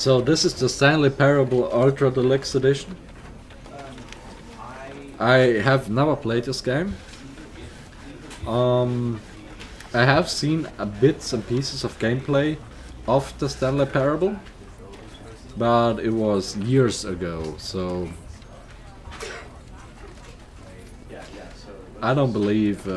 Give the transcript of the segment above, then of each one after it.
So this is the Stanley Parable Ultra Deluxe Edition. I have never played this game. I have seen bits and pieces of gameplay of the Stanley Parable, but it was years ago, so I don't believe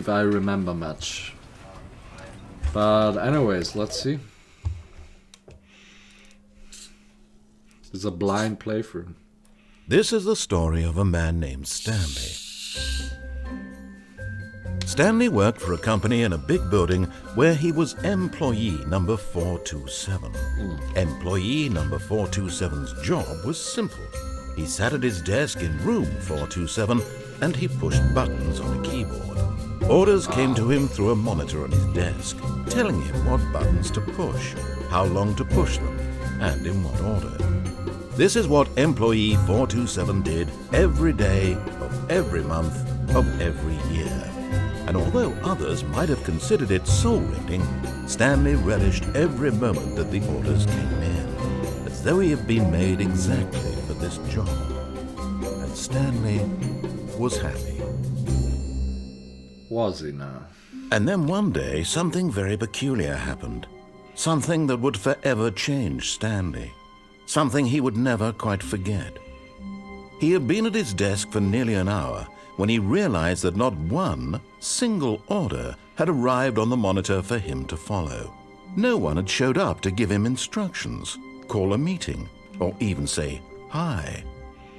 I remember much. But anyways, let's see. It's a blind playthrough. This is the story of a man named Stanley. Stanley worked for a company in a big building where he was employee number 427. Employee number 427's job was simple. He sat at his desk in room 427 and he pushed buttons on a keyboard. Orders came to him through a monitor on his desk, telling him what buttons to push, how long to push them, and in what order. This is what employee 427 did every day of every month of every year. And although others might have considered it soul-rending, Stanley relished every moment that the orders came in, as though he had been made exactly for this job. And Stanley was happy. Was he now? And then one day, something very peculiar happened. Something that would forever change Stanley. Something he would never quite forget. He had been at his desk for nearly an hour when he realized that not one single order had arrived on the monitor for him to follow. No one had showed up to give him instructions, call a meeting, or even say hi.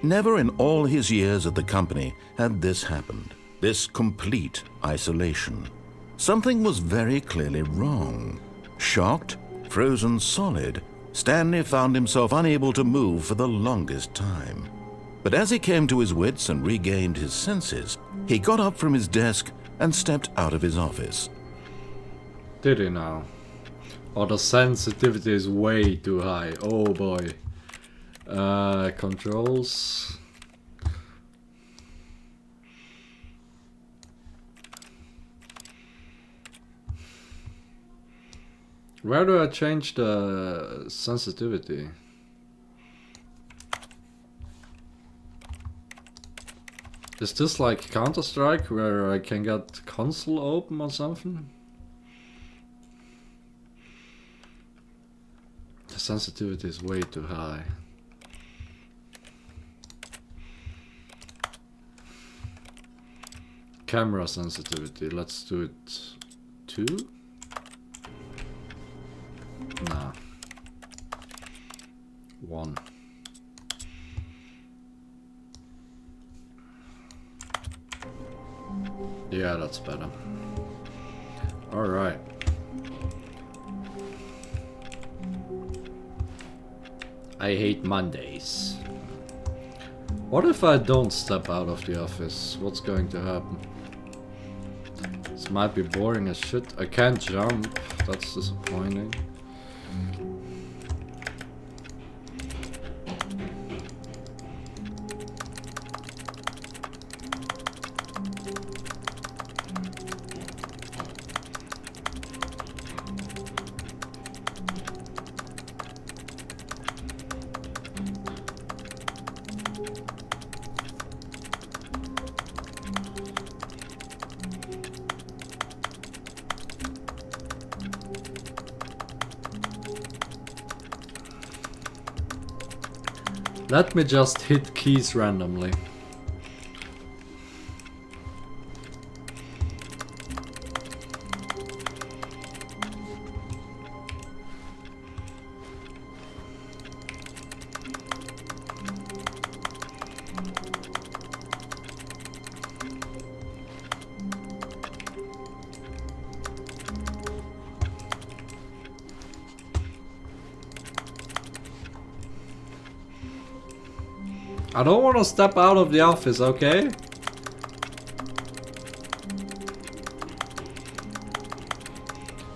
Never in all his years at the company had this happened. This complete isolation. Something was very clearly wrong. Shocked, frozen solid, Stanley found himself unable to move for the longest time. But as he came to his wits and regained his senses, he got up from his desk and stepped out of his office. Did he now? Oh, the sensitivity is way too high. Oh boy. Controls. Where do I change the sensitivity? Is this like Counter-Strike where I can get console open or something? The sensitivity is way too high. Camera sensitivity, let's do it 2? Nah. 1. Yeah, that's better. Alright. I hate Mondays. What if I don't step out of the office? What's going to happen? This might be boring as shit. I can't jump. That's disappointing. Let me just hit keys randomly. I don't want to step out of the office, okay?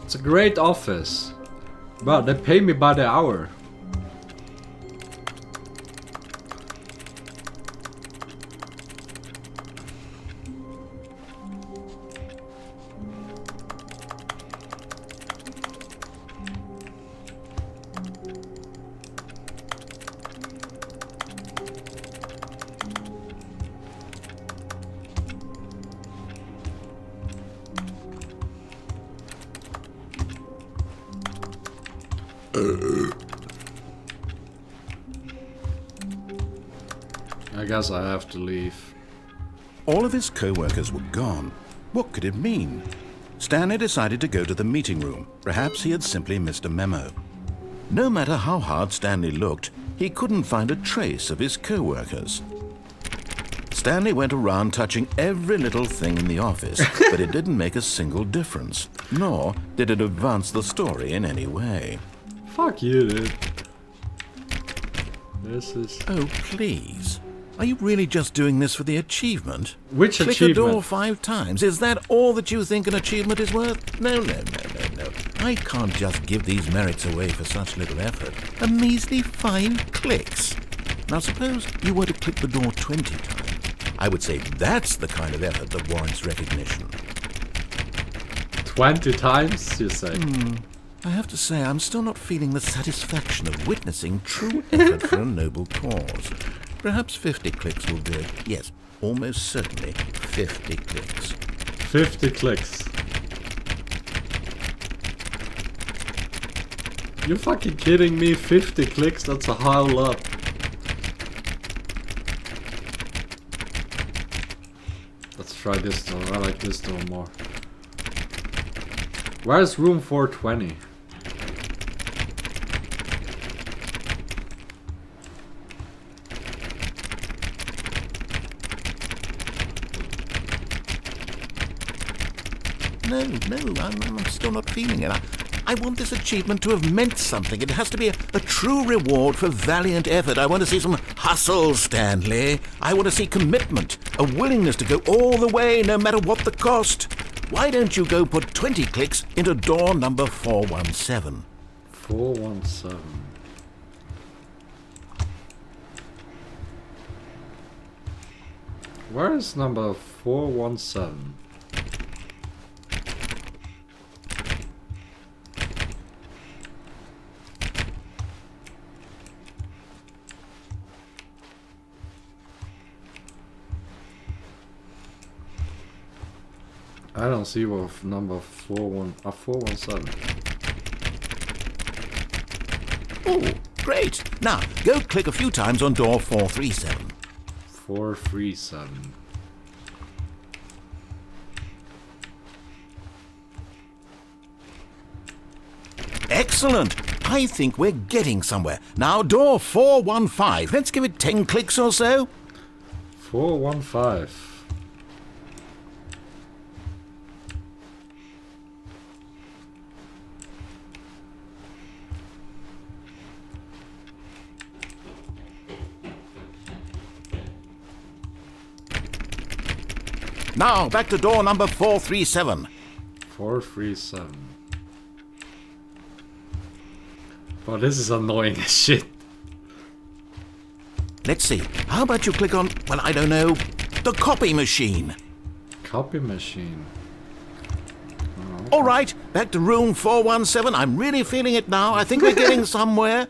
It's a great office, but they pay me by the hour. I guess I have to leave. All of his co-workers were gone. What could it mean? Stanley decided to go to the meeting room. Perhaps he had simply missed a memo. No matter how hard Stanley looked, he couldn't find a trace of his co-workers. Stanley went around touching every little thing in the office, but it didn't make a single difference, nor did it advance the story in any way. Fuck you, dude. This is... Oh, please. Are you really just doing this for the achievement? Which Click achievement? a door 5 times. Is that all that you think an achievement is worth? No. I can't just give these merits away for such little effort. A measly 5 clicks. Now suppose you were to click the door 20 times. I would say that's the kind of effort that warrants recognition. 20 times, you say? I have to say, I'm still not feeling the satisfaction of witnessing true effort for a noble cause. Perhaps 50 clicks will do it. Yes, almost certainly 50 clicks. 50 clicks. You fucking kidding me? 50 clicks? That's a whole lot. Let's try this door. I like this door more. Where's room 420? No, I'm still not feeling it. I want this achievement to have meant something. It has to be a true reward for valiant effort. I want to see some hustle, Stanley. I want to see commitment, a willingness to go all the way, no matter what the cost. Why don't you go put 20 clicks into door number 417? 417. Where is number 417? I don't see what number 417. Oh, great. Now, go click a few times on door 437. 437. Excellent. I think we're getting somewhere. Now, door 415. Let's give it 10 clicks or so. 415. Now, back to door number 437. 437. But this is annoying as shit. Let's see. How about you click on, well, I don't know, the copy machine? Copy machine. Oh, okay. All right, back to room 417. I'm really feeling it now. I think we're getting somewhere.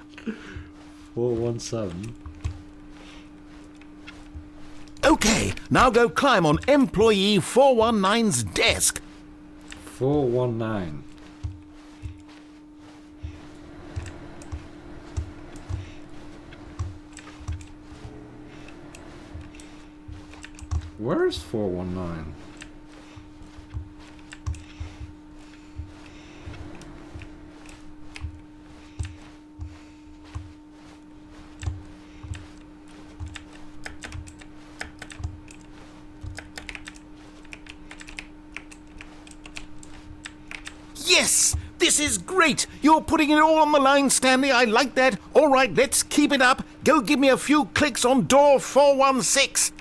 417. Okay, now go climb on employee 419's desk. 419. Where's 419? Yes! This is great! You're putting it all on the line, Stanley. I like that. All right, let's keep it up. Go give me a few clicks on door 416.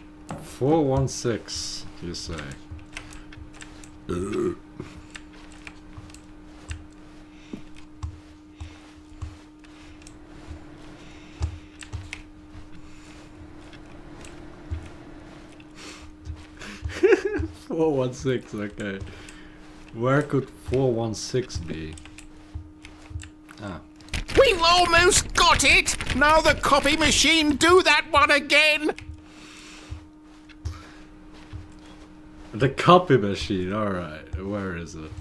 416, you say? Four 416, okay. Where could 416 be? Ah. We've almost got it! Now the copy machine, do that one again! The copy machine, alright. Where is it?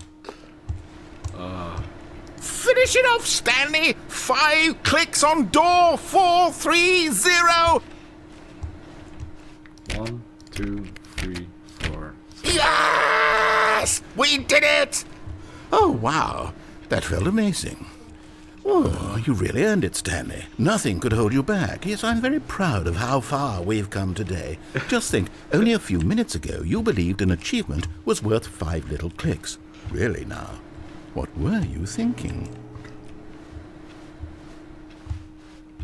Finish Finish it off, Stanley! 5 clicks on door 430! 1, 2, 3, 4. Yes! We did it! Oh, wow. That felt amazing. Oh, you really earned it, Stanley. Nothing could hold you back. Yes, I'm very proud of how far we've come today. Just think, only a few minutes ago, you believed an achievement was worth 5 little clicks. Really now, what were you thinking?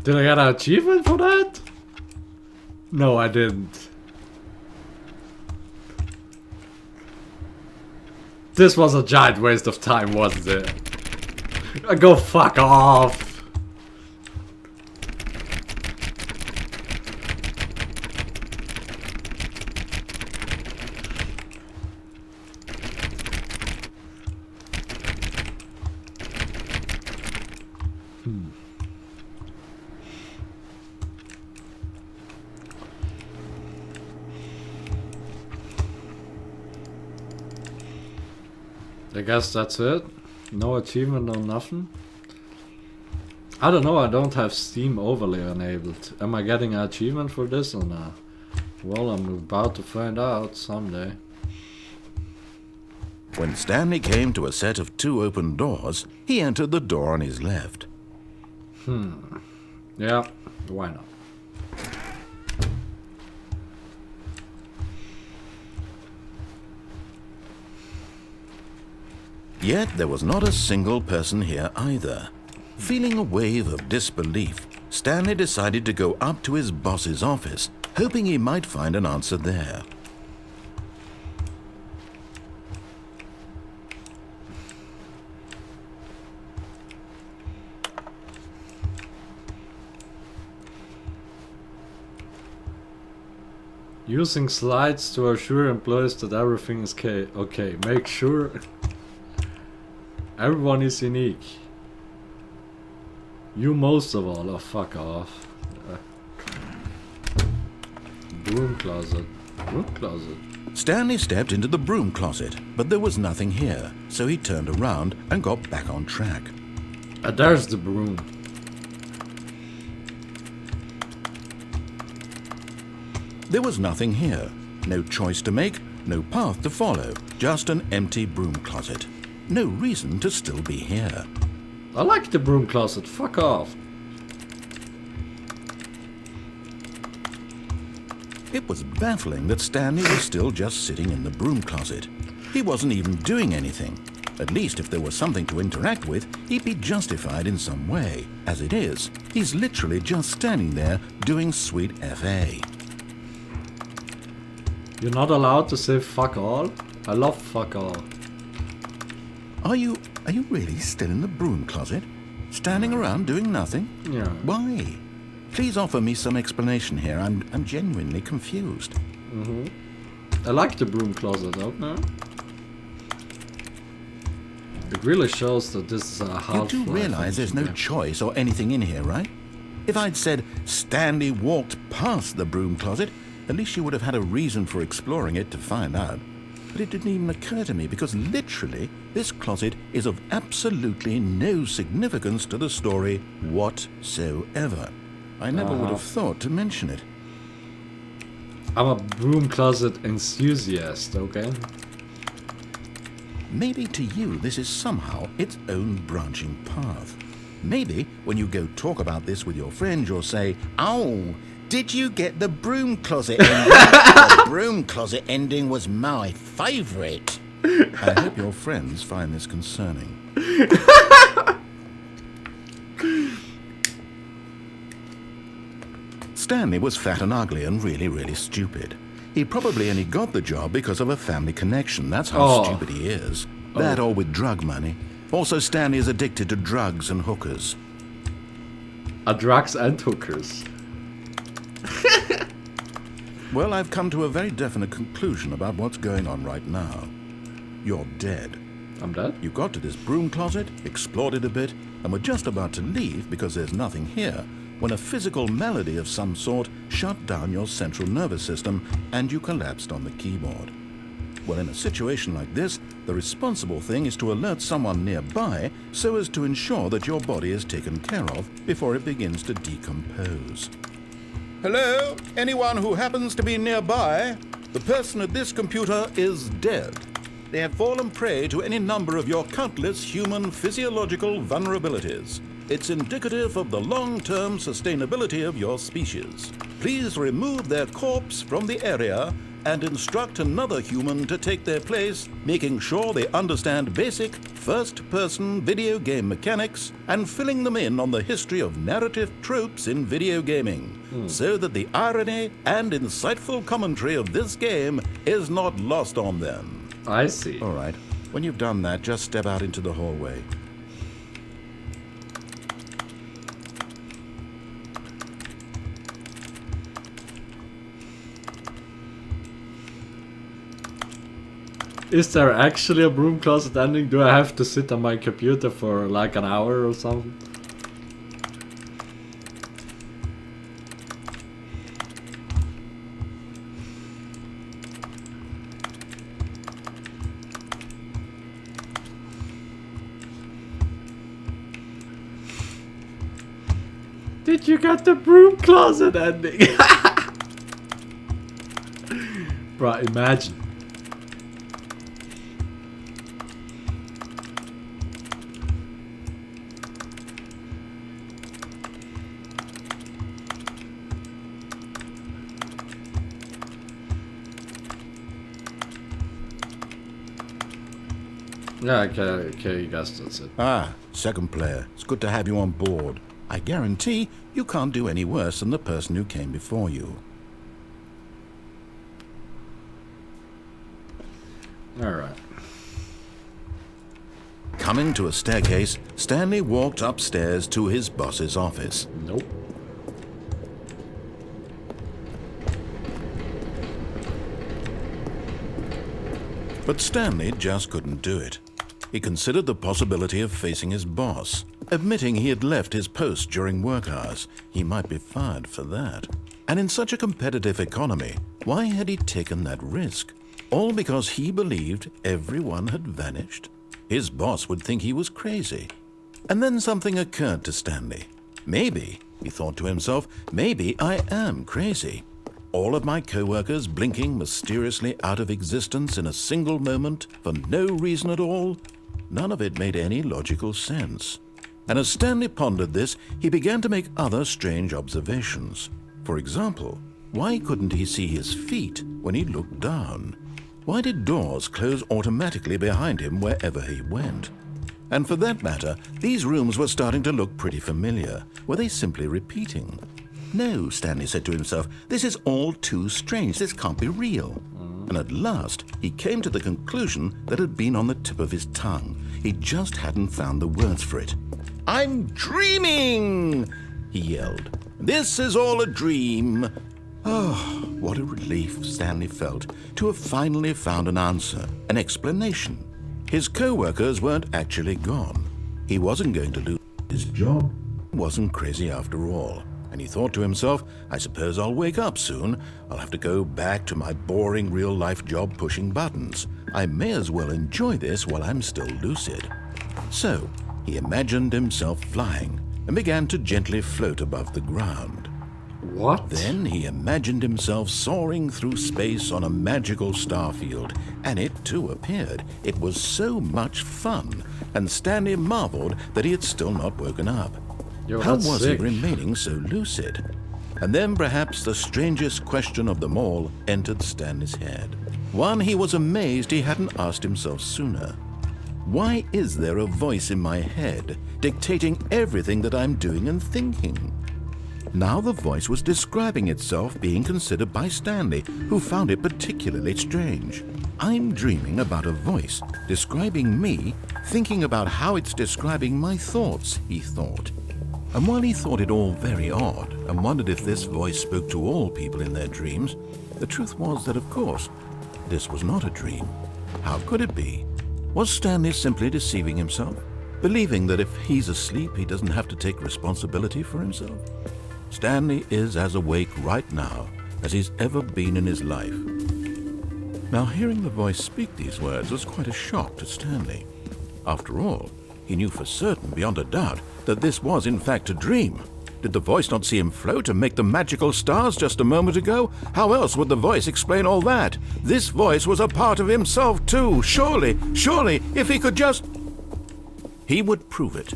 Did I get an achievement for that? No, I didn't. This was a giant waste of time, wasn't it? Go fuck off! I guess that's it. No achievement, no nothing. I don't know, I don't have Steam overlay enabled. Am I getting an achievement for this or not? Well, I'm about to find out someday. When Stanley came to a set of 2 open doors, he entered the door on his left. Yeah, why not? Yet there was not a single person here either. Feeling a wave of disbelief, Stanley decided to go up to his boss's office, hoping he might find an answer there. Using slides to assure employees that everything is okay. Make sure everyone is unique. You most of all. Oh, fuck off. Broom closet. Broom closet. Stanley stepped into the broom closet, but there was nothing here, so he turned around and got back on track. There's the broom. There was nothing here. No choice to make, no path to follow, just an empty broom closet. No reason to still be here. I like the broom closet. Fuck off. It was baffling that Stanley was still just sitting in the broom closet. He wasn't even doing anything. At least if there was something to interact with, he'd be justified in some way. As it is, he's literally just standing there doing sweet FA. You're not allowed to say fuck all? I love fuck all. Are you really still in the broom closet? Standing around doing nothing? Yeah. Why? Please offer me some explanation here. I'm genuinely confused. I like the broom closet, don't I? It really shows that this is a half. You do realize there's no choice or anything in here, right? If I'd said Stanley walked past the broom closet, at least you would have had a reason for exploring it to find out. But it didn't even occur to me because literally this closet is of absolutely no significance to the story whatsoever. I never would have thought to mention it. I'm a broom closet enthusiast, okay? Maybe to you this is somehow its own branching path. Maybe when you go talk about this with your friends you'll say, "Oh, did you get the broom closet ending? The broom closet ending was my favourite." I hope your friends find this concerning. Stanley was fat and ugly and really stupid. He probably only got the job because of a family connection. That's how stupid he is. That or with drug money. Also, Stanley is addicted to drugs and hookers. Drugs and hookers. Well, I've come to a very definite conclusion about what's going on right now. You're dead. I'm dead? You got to this broom closet, explored it a bit, and were just about to leave because there's nothing here, when a physical malady of some sort shut down your central nervous system and you collapsed on the keyboard. Well, in a situation like this, the responsible thing is to alert someone nearby so as to ensure that your body is taken care of before it begins to decompose. Hello? Anyone who happens to be nearby? The person at this computer is dead. They have fallen prey to any number of your countless human physiological vulnerabilities. It's indicative of the long-term sustainability of your species. Please remove their corpse from the area and instruct another human to take their place, making sure they understand basic first-person video game mechanics and filling them in on the history of narrative tropes in video gaming, so that the irony and insightful commentary of this game is not lost on them. I see. All right. When you've done that, just step out into the hallway. Is there actually a broom closet ending? Do I have to sit on my computer for like an hour or something? Did you get the broom closet ending? Bruh, imagine. Yeah, okay, you guys, that's it. Ah, second player. It's good to have you on board. I guarantee you can't do any worse than the person who came before you. Alright. Coming to a staircase, Stanley walked upstairs to his boss's office. Nope. But Stanley just couldn't do it. He considered the possibility of facing his boss, admitting he had left his post during work hours. He might be fired for that. And in such a competitive economy, why had he taken that risk? All because he believed everyone had vanished? His boss would think he was crazy. And then something occurred to Stanley. Maybe, he thought to himself, maybe I am crazy. All of my co-workers blinking mysteriously out of existence in a single moment for no reason at all? None of it made any logical sense. And as Stanley pondered this, he began to make other strange observations. For example, why couldn't he see his feet when he looked down? Why did doors close automatically behind him wherever he went? And for that matter, these rooms were starting to look pretty familiar. Were they simply repeating? No, Stanley said to himself, this is all too strange. This can't be real. And at last, he came to the conclusion that had been on the tip of his tongue. He just hadn't found the words for it. I'm dreaming, he yelled. This is all a dream. Oh, what a relief Stanley felt to have finally found an answer, an explanation. His co-workers weren't actually gone. He wasn't going to lose his job. He wasn't crazy after all. And he thought to himself, I suppose I'll wake up soon. I'll have to go back to my boring real-life job pushing buttons. I may as well enjoy this while I'm still lucid. So, he imagined himself flying and began to gently float above the ground. What? Then he imagined himself soaring through space on a magical starfield, and it too appeared. It was so much fun, and Stanley marveled that he had still not woken up. Yo, How that's was sick. he remaining so lucid? And then perhaps the strangest question of them all entered Stanley's head. One he was amazed he hadn't asked himself sooner. Why is there a voice in my head dictating everything that I'm doing and thinking? Now the voice was describing itself being considered by Stanley, who found it particularly strange. I'm dreaming about a voice describing me, thinking about how it's describing my thoughts, he thought. And while he thought it all very odd and wondered if this voice spoke to all people in their dreams, the truth was that, of course, this was not a dream. How could it be? Was Stanley simply deceiving himself, believing that if he's asleep, he doesn't have to take responsibility for himself? Stanley is as awake right now as he's ever been in his life. Now, hearing the voice speak these words was quite a shock to Stanley. After all, he knew for certain, beyond a doubt, that this was in fact a dream. Did the voice not see him float and make the magical stars just a moment ago? How else would the voice explain all that? This voice was a part of himself too. Surely, if he could just... He would prove it.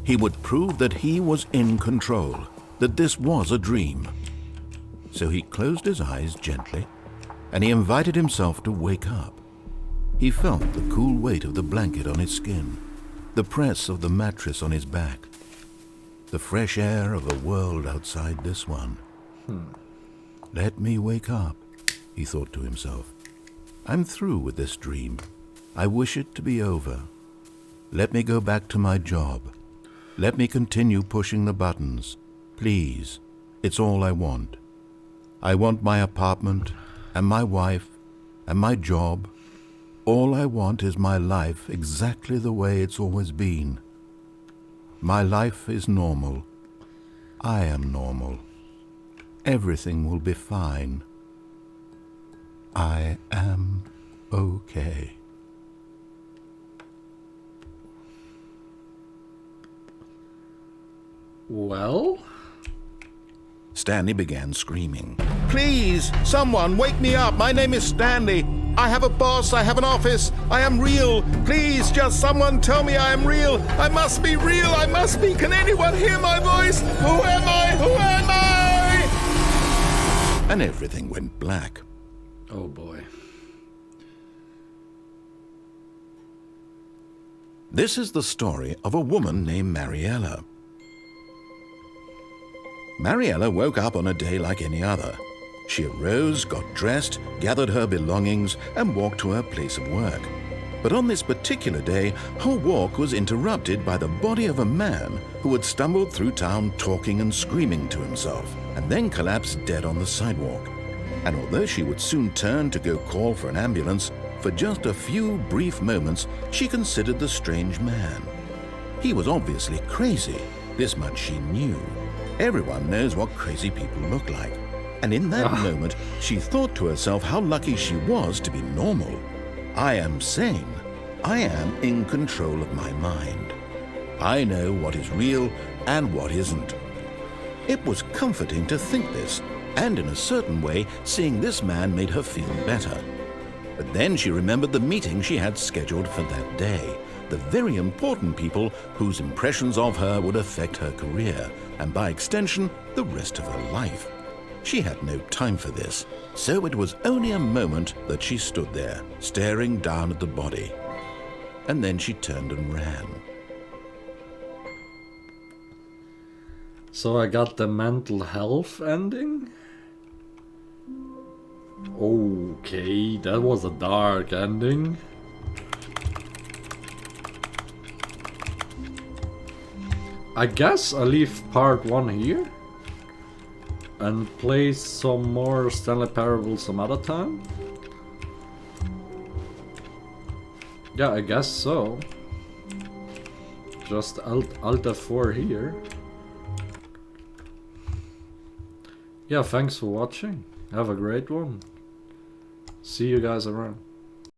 He would prove that he was in control, that this was a dream. So he closed his eyes gently, and he invited himself to wake up. He felt the cool weight of the blanket on his skin, the press of the mattress on his back, the fresh air of a world outside this one. Let me wake up, he thought to himself. I'm through with this dream. I wish it to be over. Let me go back to my job. Let me continue pushing the buttons. Please, it's all I want. I want my apartment, and my wife, and my job. All I want is my life exactly the way it's always been. My life is normal. I am normal. Everything will be fine. I am okay. Well? Stanley began screaming. Please, someone, wake me up. My name is Stanley. I have a boss. I have an office. I am real. Please, just someone tell me I am real. I must be real. I must be. Can anyone hear my voice? Who am I? Who am I? And everything went black. Oh boy. This is the story of a woman named Mariella. Mariella woke up on a day like any other. She arose, got dressed, gathered her belongings, and walked to her place of work. But on this particular day, her walk was interrupted by the body of a man who had stumbled through town talking and screaming to himself, and then collapsed dead on the sidewalk. And although she would soon turn to go call for an ambulance, for just a few brief moments she considered the strange man. He was obviously crazy, this much she knew. Everyone knows what crazy people look like. And in that moment, she thought to herself how lucky she was to be normal. I am sane. I am in control of my mind. I know what is real and what isn't. It was comforting to think this, and in a certain way, seeing this man made her feel better. But then she remembered the meeting she had scheduled for that day, the very important people whose impressions of her would affect her career, and by extension, the rest of her life. She had no time for this, so it was only a moment that she stood there, staring down at the body. And then she turned and ran. So I got the mental health ending? Okay, that was a dark ending. I guess I leave part 1 here and play some more Stanley Parable some other time. Yeah, I guess so. Just Alt F4 here. Yeah, thanks for watching. Have a great one. See you guys around.